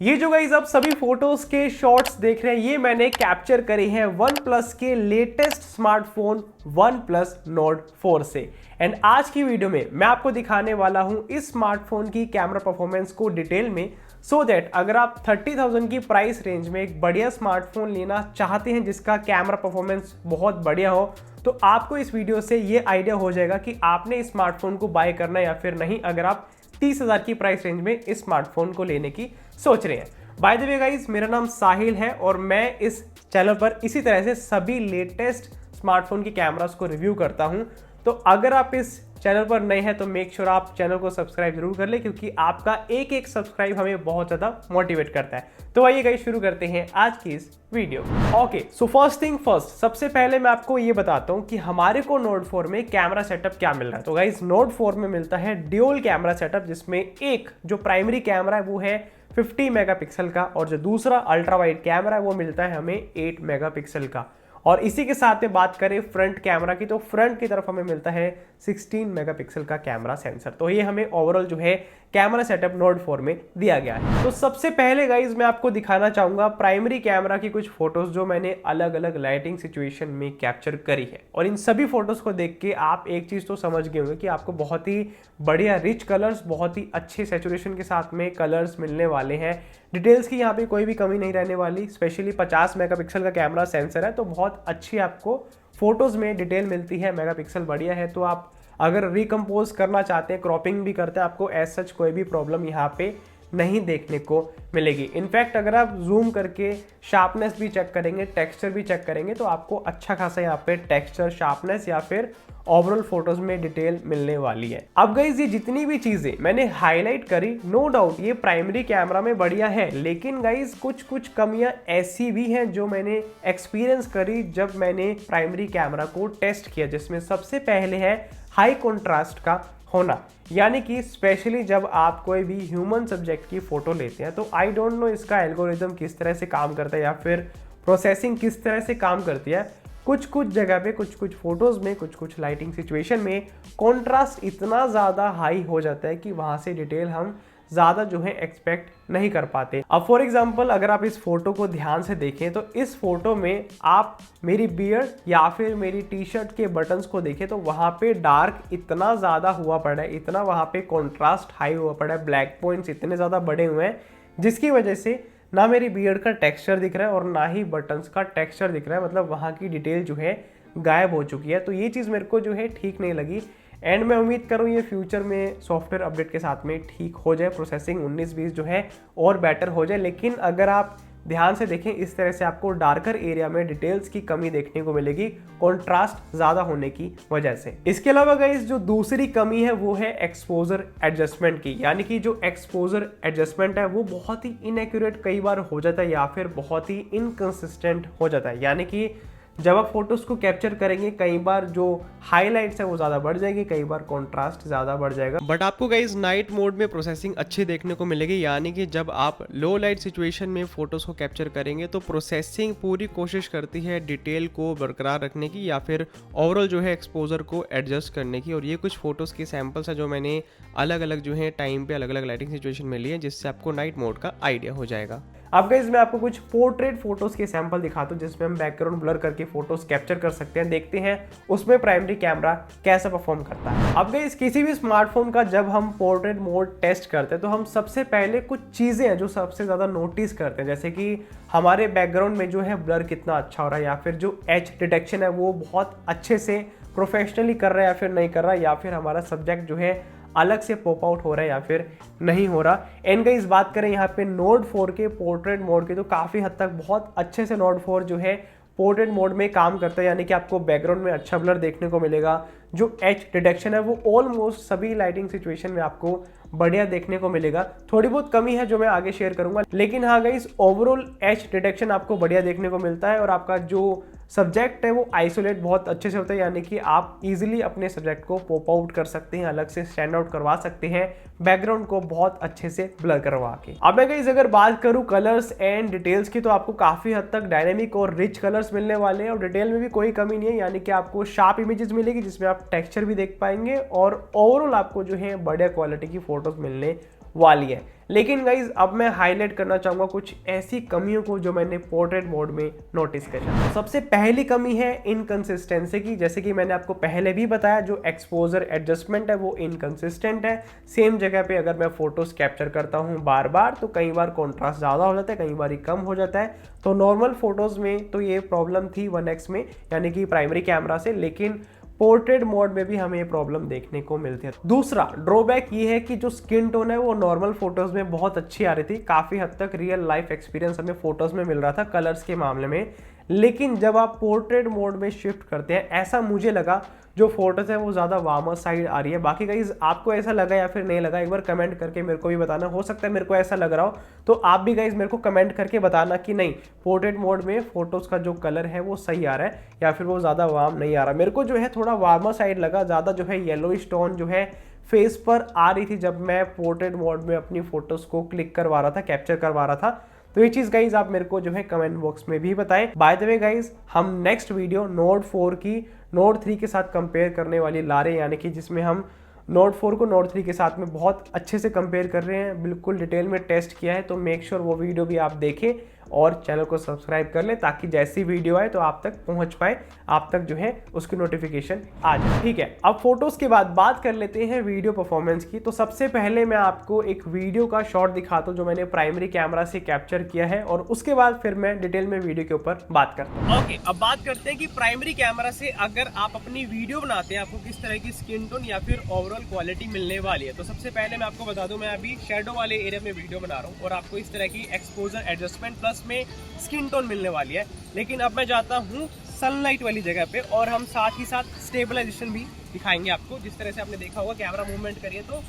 ये जो गाइस आप सभी फोटोज के शॉट्स देख रहे हैं ये मैंने कैप्चर करे हैं वन प्लस के latest smartphone one plus note 4 से। एंड आज की वीडियो में मैं आपको दिखाने वाला हूं इस स्मार्टफोन की कैमरा परफॉर्मेंस को डिटेल में, सो दैट अगर आप 30,000 की प्राइस रेंज में एक बढ़िया स्मार्टफोन लेना चाहते हैं जिसका कैमरा परफॉर्मेंस बहुत बढ़िया हो, तो आपको इस वीडियो से ये आइडिया हो जाएगा कि आपने इस स्मार्टफोन को बाय करना है या फिर नहीं, अगर आप 30,000 की प्राइस रेंज में इस स्मार्टफोन को लेने की सोच रहे हैं। बाय द वे गाइस, मेरा नाम साहिल है और मैं इस चैनल पर इसी तरह से सभी लेटेस्ट स्मार्टफोन की कैमरास को रिव्यू करता हूं। तो अगर आप इस चैनल पर नए हैं तो मेक श्योर आप चैनल को सब्सक्राइब जरूर कर लें, क्योंकि आपका एक एक सब्सक्राइब हमें बहुत ज़्यादा मोटिवेट करता है। तो आइए गाइस शुरू करते हैं आज की इस video. Okay, so first thing first, सबसे पहले मैं आपको ये बताता हूँ कि हमारे को नोट 4 में कैमरा सेटअप क्या मिल रहा है। तो गाइस नोट 4 में मिलता है ड्यूल कैमरा सेटअप, जिसमें एक जो प्राइमरी कैमरा है वो है 50 मेगापिक्सल का और जो दूसरा अल्ट्रा वाइड कैमरा है वो मिलता है हमें 8 मेगापिक्सल का। और इसी के साथ में बात करें फ्रंट कैमरा की, तो फ्रंट की तरफ हमें मिलता है 16 मेगापिक्सल का कैमरा सेंसर। तो ये हमें ओवरऑल जो है कैमरा सेटअप नोट 4 में दिया गया है। तो सबसे पहले गाइज मैं आपको दिखाना चाहूंगा प्राइमरी कैमरा की कुछ फोटोज जो मैंने अलग अलग लाइटिंग सिचुएशन में कैप्चर करी है। और इन सभी फोटोज को देख के आप एक चीज तो समझ गए होंगे कि आपको बहुत ही बढ़िया रिच कलर्स, बहुत ही अच्छे सैचुरेशन के साथ में कलर्स मिलने वाले हैं। डिटेल्स की यहाँ पे कोई भी कमी नहीं रहने वाली। स्पेशली 50 मेगापिक्सल का कैमरा सेंसर है तो बहुत अच्छी आपको फोटोज में डिटेल मिलती है। मेगापिक्सल बढ़िया है तो आप अगर रिकम्पोज करना चाहते हैं, क्रॉपिंग भी करते हैं, आपको एज सच कोई भी प्रॉब्लम यहाँ पे नहीं देखने को मिलेगी। इनफैक्ट अगर आप जूम करके शार्पनेस भी चेक करेंगे, टेक्सचर भी चेक करेंगे, तो आपको अच्छा खासा यहाँ पे टेक्सचर, शार्पनेस या फिर ओवरऑल फोटोज में डिटेल मिलने वाली है। अब गाइस ये जितनी भी चीजें मैंने हाईलाइट करी, नो डाउट ये प्राइमरी कैमरा में बढ़िया है, लेकिन गाइस कुछ कमियां ऐसी भी हैं जो मैंने एक्सपीरियंस करी जब मैंने प्राइमरी कैमरा को टेस्ट किया, जिसमें सबसे पहले है हाई कॉन्ट्रास्ट का होना। यानी कि स्पेशली जब आप कोई भी ह्यूमन सब्जेक्ट की फोटो लेते हैं तो आई डोंट नो इसका एल्गोरिदम किस तरह से काम करता है या फिर प्रोसेसिंग किस तरह से काम करती है। कुछ जगह पे कुछ फोटोज में कुछ लाइटिंग सिचुएशन में कॉन्ट्रास्ट इतना ज़्यादा हाई हो जाता है कि वहाँ से डिटेल हम ज़्यादा जो है एक्सपेक्ट नहीं कर पाते। अब फॉर एग्जांपल अगर आप इस फोटो को ध्यान से देखें तो इस फोटो में आप मेरी बियर्ड या फिर मेरी टी शर्ट के बटन्स को देखें तो वहाँ पे डार्क इतना ज़्यादा हुआ पड़ा है, इतना वहाँ पे कॉन्ट्रास्ट हाई हुआ पड़ा है, ब्लैक पॉइंट्स इतने ज़्यादा बड़े हुए हैं जिसकी वजह से ना मेरी बियर्ड का टेक्सचर दिख रहा है और ना ही बटन्स का टेक्सचर दिख रहा है। मतलब वहाँ की डिटेल जो है गायब हो चुकी है। तो ये चीज़ मेरे को जो है ठीक नहीं लगी। एंड मैं उम्मीद करूँ ये फ्यूचर में सॉफ्टवेयर अपडेट के साथ में ठीक हो जाए, प्रोसेसिंग 19-20 जो है और बेटर हो जाए। लेकिन अगर आप ध्यान से देखें इस तरह से आपको डार्कर एरिया में डिटेल्स की कमी देखने को मिलेगी, कॉन्ट्रास्ट ज़्यादा होने की वजह से। इसके अलावा गाइस जो दूसरी कमी है वो है एक्सपोजर एडजस्टमेंट की। यानी कि जो एक्सपोजर एडजस्टमेंट है वो बहुत ही इनएक्यूरेट कई बार हो जाता है या फिर बहुत ही इनकंसिस्टेंट हो जाता है। यानी कि जब आप फोटोज को कैप्चर करेंगे कई बार जो हाईलाइट्स है वो ज़्यादा बढ़ जाएगी, कई बार कॉन्ट्रास्ट ज़्यादा बढ़ जाएगा। बट आपको गाइस नाइट मोड में प्रोसेसिंग अच्छी देखने को मिलेगी। यानी कि जब आप लो लाइट सिचुएशन में फोटोज को कैप्चर करेंगे तो प्रोसेसिंग पूरी कोशिश करती है डिटेल को बरकरार रखने की या फिर ओवरऑल जो है एक्सपोजर को एडजस्ट करने की। और ये कुछ फोटोज़ के सैम्पल्स है जो मैंने अलग अलग जो है टाइम पे अलग अलग लाइटिंग सिचुएशन में लिए, जिससे आपको नाइट मोड का आइडिया हो जाएगा। अब गाइस मैं आपको कुछ पोर्ट्रेट फोटोज के सैंपल दिखाता हूँ जिसमें हम बैकग्राउंड ब्लर करके फोटोज कैप्चर कर सकते हैं। देखते हैं उसमें प्राइमरी कैमरा कैसा परफॉर्म करता है। अब गाइस किसी भी स्मार्टफोन का जब हम पोर्ट्रेट मोड टेस्ट करते हैं तो हम सबसे पहले कुछ चीजें हैं जो सबसे ज्यादा नोटिस करते हैं, जैसे कि हमारे बैकग्राउंड में जो है ब्लर कितना अच्छा हो रहा है या फिर जो एज डिटेक्शन है वो बहुत अच्छे से प्रोफेशनली कर रहा है या फिर नहीं कर रहा है, या फिर हमारा सब्जेक्ट जो है अलग से पॉप आउट हो रहा है या फिर नहीं हो रहा। एंड गाइस बात करें यहाँ पे नोट 4 के पोर्ट्रेट मोड के, तो काफ़ी हद तक बहुत अच्छे से नोट 4 जो है पोर्ट्रेट मोड में काम करता है। यानी कि आपको बैकग्राउंड में अच्छा ब्लर देखने को मिलेगा, जो एज डिटेक्शन है वो ऑलमोस्ट सभी लाइटिंग सिचुएशन में आपको बढ़िया देखने को मिलेगा। थोड़ी बहुत कमी है जो मैं आगे शेयर करूंगा, लेकिन हाँ गाइस ओवरऑल एज डिटेक्शन आपको बढ़िया देखने को मिलता है और आपका जो सब्जेक्ट है वो आइसोलेट बहुत अच्छे से होता है। यानी कि आप इजीली अपने सब्जेक्ट को पॉप आउट कर सकते हैं, अलग से स्टैंड आउट करवा सकते हैं बैकग्राउंड को बहुत अच्छे से ब्लर करवा के। अब मैं गाइस अगर बात करूं कलर्स एंड डिटेल्स की, तो आपको काफी हद तक डायनेमिक और रिच कलर्स मिलने वाले हैं और डिटेल में भी कोई कमी नहीं है। यानी कि आपको शार्प इमेजेस मिलेगी जिसमें आप टेक्सचर भी देख पाएंगे और ओवरऑल आपको जो है बढ़िया क्वालिटी की फोटोज मिलने वाली है। लेकिन गाइज अब मैं हाईलाइट करना चाहूँगा कुछ ऐसी कमियों को जो मैंने पोर्ट्रेट मोड में नोटिस करा। सबसे पहली कमी है इनकंसिस्टेंसी की। जैसे कि मैंने आपको पहले भी बताया, जो एक्सपोजर एडजस्टमेंट है वो इनकंसिस्टेंट है। सेम जगह पे अगर मैं फोटोज कैप्चर करता हूँ बार बार तो कई बार कॉन्ट्रास्ट ज़्यादा हो जाता है, कई बार कम हो जाता है। तो नॉर्मल फोटोज में तो ये प्रॉब्लम थी 1x में, यानी कि प्राइमरी कैमरा से, लेकिन पोर्ट्रेट मोड में भी हमें ये प्रॉब्लम देखने को मिलती है। दूसरा ड्रॉबैक ये है कि जो स्किन टोन है वो नॉर्मल फोटोज में बहुत अच्छी आ रही थी, काफी हद तक रियल लाइफ एक्सपीरियंस हमें फोटोज में मिल रहा था कलर्स के मामले में। लेकिन जब आप पोर्ट्रेट मोड में शिफ्ट करते हैं, ऐसा मुझे लगा जो फोटोज है वो ज़्यादा वार्मर साइड आ रही है। बाकी गाइस आपको ऐसा लगा या फिर नहीं लगा, एक बार कमेंट करके मेरे को भी बताना। हो सकता है मेरे को ऐसा लग रहा हो, तो आप भी गाइस मेरे को कमेंट करके बताना कि नहीं पोर्ट्रेट मोड में फोटोज का जो कलर है वो सही आ रहा है या फिर वो ज़्यादा वार्म नहीं आ रहा। मेरे को जो है थोड़ा वार्मर साइड लगा, ज़्यादा जो है येलोइश टोन जो है फेस पर आ रही थी जब मैं पोर्ट्रेट मोड में अपनी फोटोज को क्लिक करवा रहा था, कैप्चर करवा रहा था। तो ये चीज गाइज आप मेरे को जो है कमेंट बॉक्स में भी बताएं। बाय द वे गाइज, हम नेक्स्ट वीडियो नोट 4 की नोट 3 के साथ कंपेयर करने वाली ला रहे हैं, यानी कि जिसमें हम नोट 4 को नोट 3 के साथ में बहुत अच्छे से कंपेयर कर रहे हैं, बिल्कुल डिटेल में टेस्ट किया है। तो मेक श्योर वो वीडियो भी आप देखें और चैनल को सब्सक्राइब कर लें ताकि जैसी वीडियो आए तो आप तक पहुंच पाए, आप तक जो है उसकी नोटिफिकेशन आ जाए। ठीक है, अब फोटोज के बाद बात कर लेते हैं वीडियो परफॉर्मेंस की। तो सबसे पहले मैं आपको एक वीडियो का शॉट दिखाता हूं जो मैंने प्राइमरी कैमरा से कैप्चर किया है, और उसके बाद फिर मैं डिटेल में वीडियो के ऊपर बात करता हूँ। ओके, अब बात करते हैं कि प्राइमरी कैमरा से अगर आप अपनी वीडियो बनाते हैं आपको किस तरह की स्किन टोन या फिर ओवरऑल क्वालिटी मिलने वाली है। तो सबसे पहले मैं आपको बता दूं, मैं अभी शेडो वाले एरिया में वीडियो बना रहा हूँ और आपको इस तरह की एक्सपोजर एडजस्टमेंट प्लस में स्किन टोन मिलने वाली है। लेकिन अब मैं जाता हूँ सनलाइट वाली जगह पे और हम साथ ही साथ स्टेबलाइजेशन भी दिखाएंगे आपको। जिस तरह से आपने देखा होगा कैमरा मूवमेंट करिए तो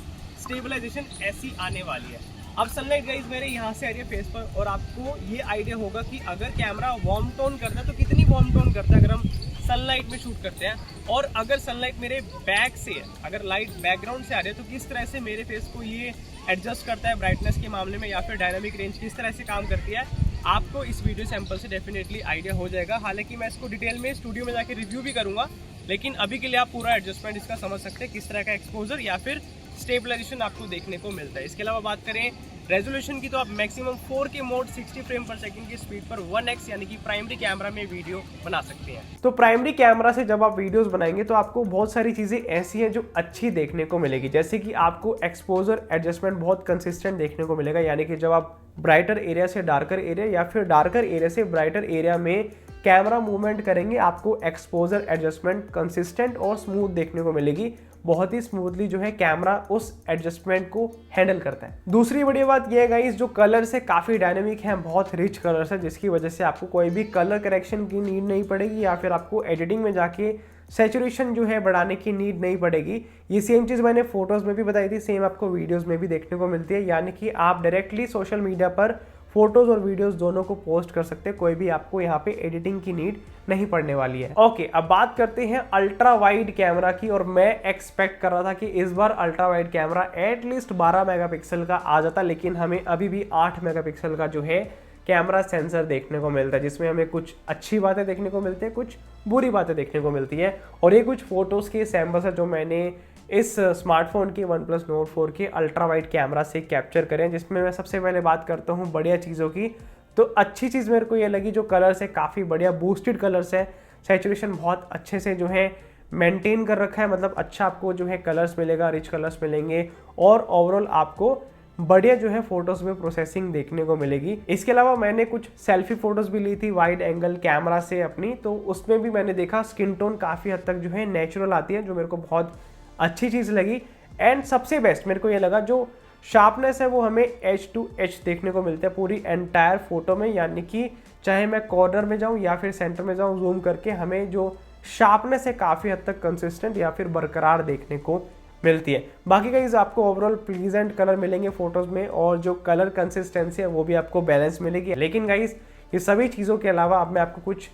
स्टेबलाइजेशन ऐसी आने वाली है। अब सनलाइट गाइस मेरे यहाँ से आ रही है फेस पर, और आपको ये आइडिया होगा कि अगर कैमरा वार्म टोन करता है तो कितनी वार्म टोन करता है अगर हम सनलाइट में शूट करते हैं, और अगर सनलाइट मेरे बैक से है, अगर लाइट बैकग्राउंड से आ रही है तो किस तरह से मेरे फेस को ये एडजस्ट करता है ब्राइटनेस के मामले में, या फिर डायनामिक रेंज किस तरह से काम करती है। आपको इस वीडियो सैंपल से डेफिनेटली आइडिया हो जाएगा। हालांकि मैं इसको डिटेल में स्टूडियो में जाके रिव्यू भी करूंगा, लेकिन अभी के लिए आप पूरा एडजस्टमेंट इसका समझ सकते हैं, किस तरह का एक्सपोजर या फिर स्टेबलाइजेशन आपको देखने को मिलता है। इसके अलावा बात करें रेजोल्यूशन की, तो आप मैक्सिमम 4K मोड 60 फ्रेम पर सेकंड की स्पीड पर 1x यानी कि प्राइमरी कैमरा में वीडियो बना सकते हैं। तो प्राइमरी कैमरा से जब आप वीडियोस बनाएंगे तो आपको बहुत सारी चीजें ऐसी हैं जो अच्छी देखने को मिलेगी, जैसे कि आपको एक्सपोजर एडजस्टमेंट बहुत कंसिस्टेंट देखने को मिलेगा, यानी कि जब आप ब्राइटर एरिया से डार्कर एरिया या फिर डार्कर एरिया से ब्राइटर एरिया में कैमरा मूवमेंट करेंगे, आपको एक्सपोजर एडजस्टमेंट कंसिस्टेंट और स्मूथ देखने को मिलेगी। बहुत ही स्मूथली जो है कैमरा उस एडजस्टमेंट को हैंडल करता है। दूसरी बड़ी बात यह है गाइस, जो कलर्स है काफ़ी डायनेमिक है, बहुत रिच कलर्स है, जिसकी वजह से आपको कोई भी कलर करेक्शन की नीड नहीं पड़ेगी या फिर आपको एडिटिंग में जाके सैचुरेशन जो है बढ़ाने की नीड नहीं पड़ेगी। ये सेम चीज़ मैंने फोटोज़ में भी बताई थी, सेम आपको वीडियोज़ में भी देखने को मिलती है, यानी कि आप डायरेक्टली सोशल मीडिया पर फोटोज और वीडियोस दोनों को पोस्ट कर सकते हैं, कोई भी आपको यहाँ पे एडिटिंग की नीड नहीं पड़ने वाली है। ओके, अब बात करते हैं अल्ट्रा वाइड कैमरा की, और मैं एक्सपेक्ट कर रहा था कि इस बार ultra wide camera at least 12 megapixel का आ जाता, लेकिन हमें अभी भी 8 मेगापिक्सल का जो है कैमरा सेंसर देखने को मिलता है, जिसमें हमें कुछ अच्छी बातें देखने को मिलती है, कुछ बुरी बातें देखने को मिलती है। और ये कुछ फोटोज़ के सैम्पल्स है जो मैंने इस स्मार्टफोन के OnePlus Nord 4 के अल्ट्रा वाइड कैमरा से कैप्चर करें, जिसमें मैं सबसे पहले बात करता हूँ बढ़िया चीज़ों की। तो अच्छी चीज़ मेरे को ये लगी, जो कलर्स है काफ़ी बढ़िया बूस्टेड कलर्स है, सैचुरेशन बहुत अच्छे से जो है मेंटेन कर रखा है, मतलब अच्छा आपको जो है कलर्स मिलेगा, रिच कलर्स मिलेंगे, और ओवरऑल आपको बढ़िया जो है फोटोज़ में प्रोसेसिंग देखने को मिलेगी। इसके अलावा मैंने कुछ सेल्फी फोटोज़ भी ली थी वाइड एंगल कैमरा से अपनी, तो उसमें भी मैंने देखा स्किन टोन काफ़ी हद तक जो है नेचुरल आती है, जो मेरे को बहुत अच्छी चीज़ लगी। एंड सबसे बेस्ट मेरे को ये लगा, जो शार्पनेस है वो हमें H2H देखने को मिलता है पूरी एंटायर फोटो में, यानी कि चाहे मैं कॉर्नर में जाऊँ या फिर सेंटर में जाऊँ, जूम करके हमें जो शार्पनेस है काफ़ी हद तक कंसिस्टेंट या फिर बरकरार देखने को मिलती है। बाकी गाइस आपको ओवरऑल प्लीजेंट कलर मिलेंगे फोटोज़ में, और जो कलर कंसिस्टेंसी है वो भी आपको बैलेंस मिलेगी। लेकिन गाइस ये सभी चीज़ों के अलावा अब मैं आपको कुछ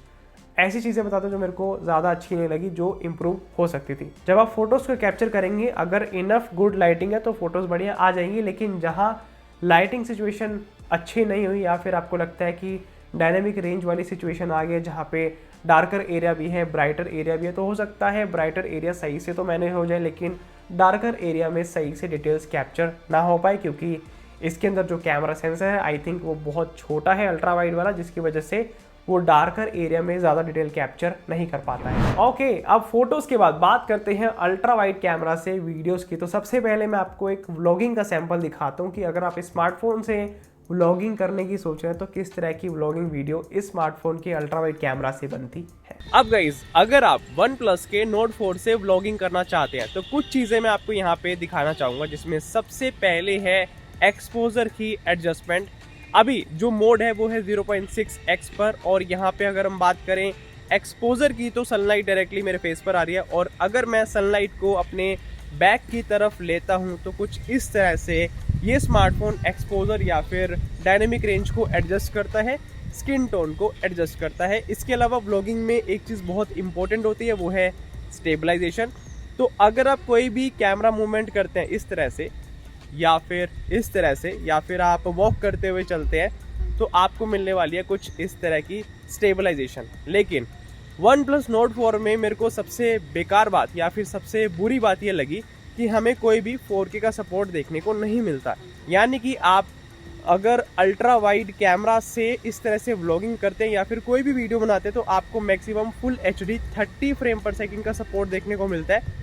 ऐसी चीज़ें बताता हूँ जो मेरे को ज़्यादा अच्छी नहीं लगी, जो इम्प्रूव हो सकती थी। जब आप फोटोज़ को कैप्चर करेंगे, अगर इनफ गुड लाइटिंग है तो फोटोज़ बढ़िया आ जाएंगी, लेकिन जहाँ लाइटिंग सिचुएशन अच्छी नहीं हुई या फिर आपको लगता है कि डायनेमिक रेंज वाली सिचुएशन आ गई जहाँ पे डार्कर एरिया भी है, ब्राइटर एरिया भी है, तो हो सकता है ब्राइटर एरिया सही से तो मैनेज हो जाए, लेकिन डार्कर एरिया में सही से डिटेल्स कैप्चर ना हो पाए, क्योंकि इसके अंदर जो कैमरा सेंसर है आई थिंक वो बहुत छोटा है अल्ट्रा वाइड वाला, जिसकी वजह से वो डार्कर एरिया में ज़्यादा डिटेल कैप्चर नहीं कर पाता है। ओके, अब फोटोज़ के बाद बात करते हैं अल्ट्रा वाइड कैमरा से वीडियोस की। तो सबसे पहले मैं आपको एक व्लॉगिंग का सैंपल दिखाता हूँ कि अगर आप स्मार्टफोन से व्लॉगिंग करने की सोच रहे हैं तो किस तरह की व्लॉगिंग वीडियो इस स्मार्टफोन के अल्ट्रा वाइड कैमरा से बनती है। अब गाइज, अगर आप OnePlus के Nord 4 से व्लॉगिंग करना चाहते हैं तो कुछ चीज़ें मैं आपको यहाँ पे दिखाना चाहूँगा, जिसमें सबसे पहले है एक्सपोजर की एडजस्टमेंट। अभी जो मोड है वो है 0.6x पर, और यहाँ पे अगर हम बात करें एक्सपोजर की तो सनलाइट डायरेक्टली मेरे फेस पर आ रही है, और अगर मैं सनलाइट को अपने बैक की तरफ लेता हूँ तो कुछ इस तरह से ये स्मार्टफोन एक्सपोजर या फिर डायनेमिक रेंज को एडजस्ट करता है, स्किन टोन को एडजस्ट करता है। इसके अलावा व्लॉगिंग में एक चीज़ बहुत इंपॉर्टेंट होती है, वो है स्टेबलाइजेशन। तो अगर आप कोई भी कैमरा मूवमेंट करते हैं इस तरह से या फिर इस तरह से, या फिर आप वॉक करते हुए चलते हैं, तो आपको मिलने वाली है कुछ इस तरह की स्टेबलाइजेशन। लेकिन OnePlus Nord 4 में मेरे को सबसे बेकार बात या फिर सबसे बुरी बात ये लगी कि हमें कोई भी 4K का सपोर्ट देखने को नहीं मिलता। यानी कि आप अगर अल्ट्रा वाइड कैमरा से इस तरह से व्लॉगिंग करते हैं या फिर कोई भी वीडियो बनाते हैं तो आपको मैक्सिमम फुल HD 30 फ्रेम पर सेकंड का सपोर्ट देखने को मिलता है।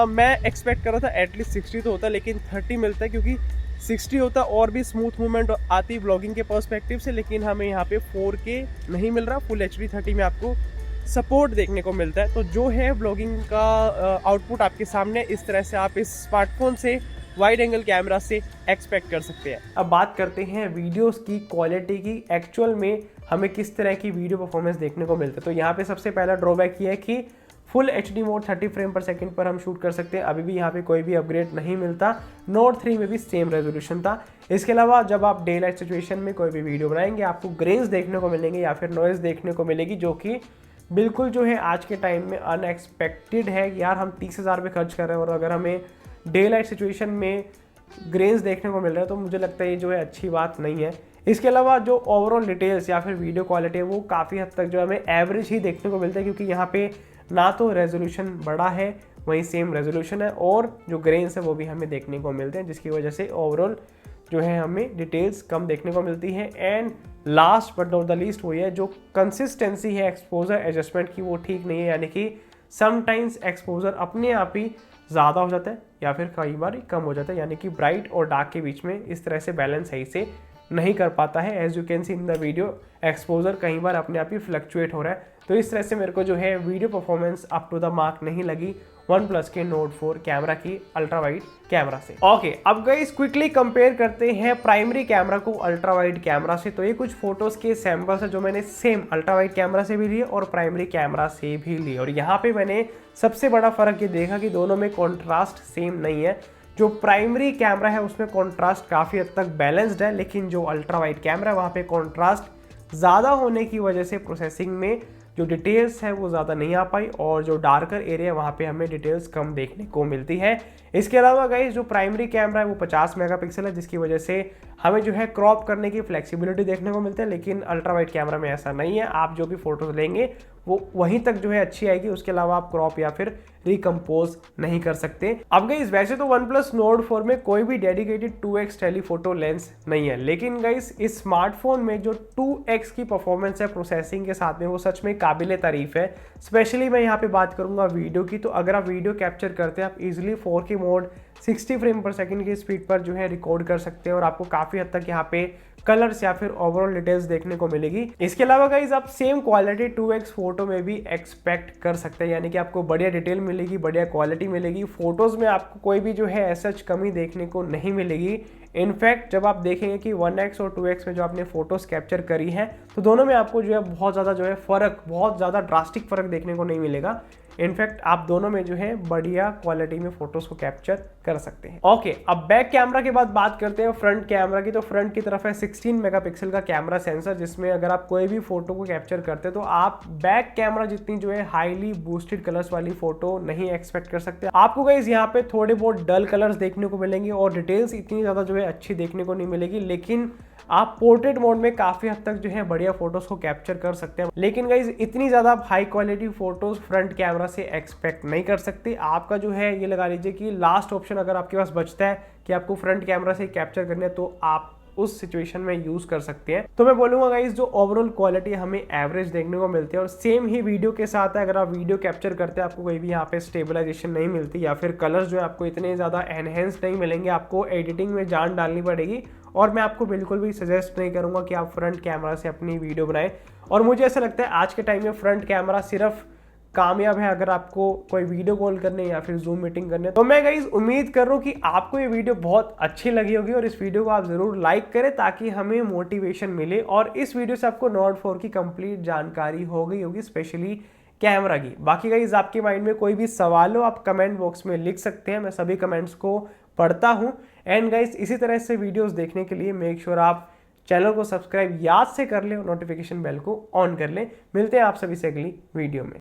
मैं एक्सपेक्ट कर रहा था एटलीस्ट 60 तो होता, लेकिन 30 मिलता है, क्योंकि 60 होता और भी स्मूथ मूवमेंट आती व्लॉगिंग के पर्सपेक्टिव से। लेकिन हमें यहाँ पे 4K नहीं मिल रहा, फुल HD 30 में आपको सपोर्ट देखने को मिलता है। तो जो है व्लॉगिंग का आउटपुट आपके सामने इस तरह से आप इस स्मार्टफोन से वाइड एंगल कैमरा से एक्सपेक्ट कर सकते हैं। अब बात करते हैं वीडियोस की क्वालिटी की। एक्चुअल में हमें किस तरह की वीडियो परफॉर्मेंस देखने को मिलता है, तो यहाँ पे सबसे पहला ड्रॉबैक ये है कि फुल HD मोड 30 फ्रेम पर सेकंड पर हम शूट कर सकते हैं। अभी भी यहाँ पे कोई भी अपग्रेड नहीं मिलता। Nord 3 में भी सेम रेजोल्यूशन था। इसके अलावा जब आप डे लाइट सिचुएशन में कोई भी वीडियो बनाएंगे आपको ग्रेन्स देखने को मिलेंगे या फिर नॉइज़ देखने को मिलेगी, जो कि बिल्कुल जो है आज के टाइम में अनएक्सपेक्टेड है। यार हम 30,000 रुपये खर्च कर रहे हैं और अगर हमें डे लाइट सिचुएशन में ग्रेन्स देखने को मिल रहा है तो मुझे लगता है ये जो है अच्छी बात नहीं है। इसके अलावा जो ओवरऑल डिटेल्स या फिर वीडियो क्वालिटी है वो काफ़ी हद तक जो हमें एवरेज ही देखने को मिलता है, क्योंकि यहाँ पे ना तो रेजोल्यूशन बड़ा है, वहीं सेम रेजोल्यूशन है, और जो ग्रेन्स है वो भी हमें देखने को मिलते हैं, जिसकी वजह से ओवरऑल जो है हमें डिटेल्स कम देखने को मिलती है। And last but not the least वो है जो कंसिस्टेंसी है एक्सपोजर एडजस्टमेंट की, वो ठीक नहीं है। यानी कि समटाइम्स एक्सपोजर अपने आप ही ज़्यादा हो जाता है या फिर कई बार कम हो जाता है, यानी कि ब्राइट और डार्क के बीच में इस तरह से बैलेंस सही से नहीं कर पाता है। As you can see in the video exposure कई बार अपने आप ही फ्लक्चुएट हो रहा है। तो इस तरह से मेरे को जो है video performance up to the mark नहीं लगी OnePlus के Nord 4 कैमरा की अल्ट्रा वाइड कैमरा से। ओके, अब गाइस क्विकली कंपेयर करते हैं प्राइमरी कैमरा को अल्ट्रा वाइड कैमरा से। तो ये कुछ फोटोज के सैंपल्स है जो मैंने सेम अल्ट्रा वाइड कैमरा से भी लिए और प्राइमरी कैमरा से भी लिए, और यहाँ पे मैंने सबसे बड़ा फर्क ये देखा कि दोनों में कॉन्ट्रास्ट सेम नहीं है। जो प्राइमरी कैमरा है उसमें कॉन्ट्रास्ट काफ़ी हद तक बैलेंस्ड है, लेकिन जो अल्ट्रा वाइड कैमरा है वहाँ पे कॉन्ट्रास्ट ज़्यादा होने की वजह से प्रोसेसिंग में जो डिटेल्स है वो ज़्यादा नहीं आ पाई, और जो डार्कर एरिया वहाँ पे हमें डिटेल्स कम देखने को मिलती है। इसके अलावा गाइस जो प्राइमरी कैमरा है वो 50 मेगापिक्सल है, जिसकी वजह से हमें जो है क्रॉप करने की फ्लेक्सिबिलिटी देखने को मिलती है, लेकिन अल्ट्रा वाइड कैमरा में ऐसा नहीं है। आप जो भी फोटोज लेंगे वो वहीं तक जो है अच्छी आएगी, उसके अलावा आप क्रॉप या फिर रिकम्पोज नहीं कर सकते। अब गाइस वैसे तो OnePlus Nord 4 में कोई भी डेडिकेटेड 2x टेलीफोटो लेंस नहीं है, लेकिन गाइस इस स्मार्टफोन में जो 2x की परफॉर्मेंस है प्रोसेसिंग के साथ में वो सच में काबिले तारीफ है। स्पेशली मैं यहाँ पे बात करूंगा वीडियो की। तो अगर आप वीडियो कैप्चर करते हैं आप इजिली 4K मोड 60 फ्रेम पर सेकंड की स्पीड पर जो है रिकॉर्ड कर सकते हैं, और आपको काफ़ी हद तक यहाँ पे कलर्स या फिर ओवरऑल डिटेल्स देखने को मिलेगी। इसके अलावा गाइज आप सेम क्वालिटी 2x फोटो में भी एक्सपेक्ट कर सकते हैं, यानी कि आपको बढ़िया डिटेल मिलेगी, बढ़िया क्वालिटी मिलेगी। फोटोज में आपको कोई भी जो है सच कमी देखने को नहीं मिलेगी। इनफैक्ट जब आप देखेंगे कि 1x और 2x में जो आपने फोटोज कैप्चर करी है तो दोनों में आपको जो है बहुत ज़्यादा जो है फ़र्क, बहुत ज़्यादा ड्रास्टिक फ़र्क देखने को नहीं मिलेगा। इनफैक्ट आप दोनों में जो है बढ़िया क्वालिटी में फोटोज को कैप्चर कर सकते हैं। ओके, अब बैक कैमरा के बाद बात करते हैं फ्रंट कैमरा की। तो फ्रंट की तरफ है 16 मेगापिक्सल का कैमरा सेंसर, जिसमें अगर आप कोई भी फोटो को कैप्चर करते हैं तो आप बैक कैमरा जितनी जो है हाईली बूस्टेड कलर्स वाली फोटो नहीं एक्सपेक्ट कर सकते। आपको गाइस यहाँ पे थोड़े बहुत डल कलर्स देखने को मिलेंगे और डिटेल्स इतनी ज़्यादा जो है अच्छी देखने को नहीं मिलेगी। लेकिन आप पोर्ट्रेट मोड में काफ़ी हद तक जो है बढ़िया फोटोज़ को कैप्चर कर सकते हैं। लेकिन गाइज इतनी ज़्यादा आप high quality photos front camera से एक्सपेक्ट नहीं कर सकते। आपका जो है ये लगा लीजिए कि लास्ट ऑप्शन अगर आपके पास बचता है कि आपको फ्रंट कैमरा से कैप्चर करना है तो आप उस सिचुएशन में यूज कर सकते हैं। तो मैं बोलूंगा गाइस जो ओवरऑल क्वालिटी हमें एवरेज देखने को मिलती है और सेम ही वीडियो के साथ है। अगर आप वीडियो कैप्चर करते हैं आपको कोई भी यहाँ पे स्टेबलाइजेशन नहीं मिलती या फिर कलर्स जो है आपको इतने ज़्यादा एनहेंस नहीं मिलेंगे, आपको एडिटिंग में जान डालनी पड़ेगी। और मैं आपको बिल्कुल भी सजेस्ट नहीं करूँगा कि आप फ्रंट कैमरा से अपनी वीडियो बनाएं। और मुझे ऐसा लगता है आज के टाइम में फ्रंट कैमरा सिर्फ कामयाब है अगर आपको कोई वीडियो कॉल करने या फिर जूम मीटिंग करने। तो मैं गाइस उम्मीद कर रहा हूँ कि आपको ये वीडियो बहुत अच्छी लगी होगी और इस वीडियो को आप जरूर लाइक करें ताकि हमें मोटिवेशन मिले। और इस वीडियो से आपको नॉट 4 की कंप्लीट जानकारी हो गई होगी, स्पेशली कैमरा की। बाकी गाइस आपके माइंड में कोई भी सवाल हो आप कमेंट बॉक्स में लिख सकते हैं, मैं सभी कमेंट्स को पढ़ता हूँ। एंड गाइस इसी तरह से वीडियोज़ देखने के लिए मेक श्योर आप चैनल को सब्सक्राइब याद से कर लें और नोटिफिकेशन बेल को ऑन कर लें। मिलते हैं आप सभी से अगली वीडियो में।